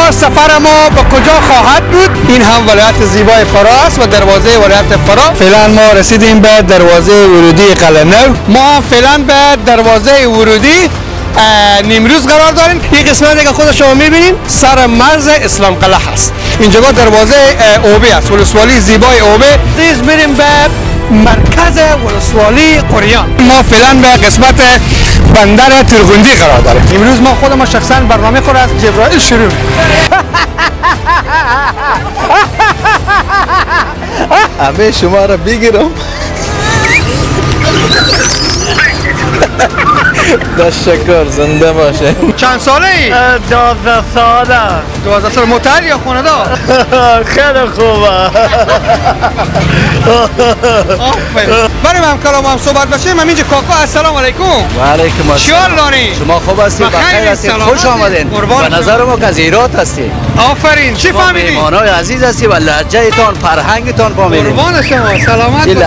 امروز سفر ما به کجا خواهد بود؟ این هم ولایت زیبای فرا است و دروازه ولایت فرا. فعلا ما رسیدیم به دروازه ورودی قلعه نو. ما فعلا به دروازه ورودی نیمروز قرار داریم. این قسمتی که خود شما میبینید سر مرز اسلام قلعه هست. اینجا دروازه اوبه است، ولسوالی زیبای اوبه. دیز میریم به مرکز ولسوالی قریان. ما فعلا به قسمت بندر ترغندی قرار داریم. امروز ما خود ما شخصا برنامه خود از جبرائیل شروع همه شما را بگیرم. تشکر، زنده باشه. چند ساله ای؟ 12 ساله. 12 ساله. متعهد یا خانه‌دار؟ خیلی خوبه. بریم همکارا ما هم صحبت بشیم. اینجا کاکا السلام علیکم. و علیکم السلام. چیال داری؟ شما خوب هستید؟ بخیر هستید؟ خوش آمدین. به نظر ما که از ایران هستید. آفرین. چی فهمیدی؟ مهمانای عزیز هستید و لهجه تان فرهنگ تان فهمیدین. قربان شما. سلامت این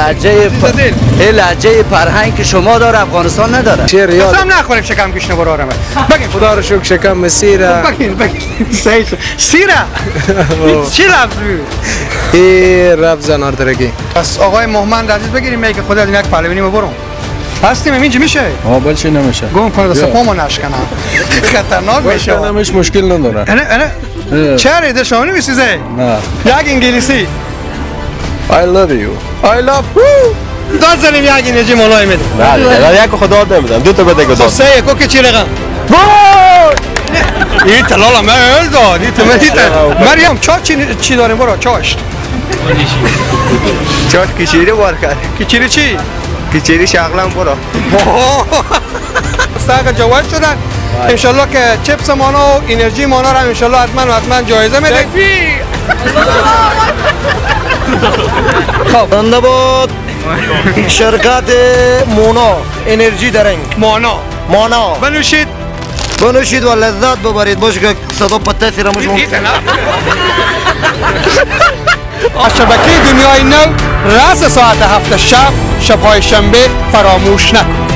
لهجه فرهنگ که شما داره افغانستان نداره. قسم نخوریم شکم گوش نبرارم. بگین خدا رو شکر شکم مسیره. بگین صحیح شد. سیره. چی لفظ بود؟ این رب زنار درگی. پس آقای محمد عزیز بگیریم میگه که خدا از یک پهلوانی برم. هستیم اینجا میشه؟ بلچی نمیشه. گم کنه دست پامو نشکنم. خطرناک میشه. نمیش مشکل نداره. نه چرا ده شما نمیسیزه؟ نه. یک انگلیسی. I love you. I love you. داد زنیم یک انرژی مولای میده. نه یک خدا نمیدم. دو تا بده گذار. سه یک که چی رقم؟ این تلالا من داد. مریم چا چی داریم برو چاش. چاش کچیری بار کرد. کچیری چی؟ کچیری شغلم برو. ساق جواد شدن. انشالله که چپس مانا و انرژی مانا را انشالله حتما جایزه میده. خب بنده بود شرکت مونا انرژی درنگ. مانا بنوشید و لذت ببرید. باشه که صدا پتاسی را مشون. از شبکه دنیای نو رأس ساعت 7 شبهای شنبه فراموش نکن.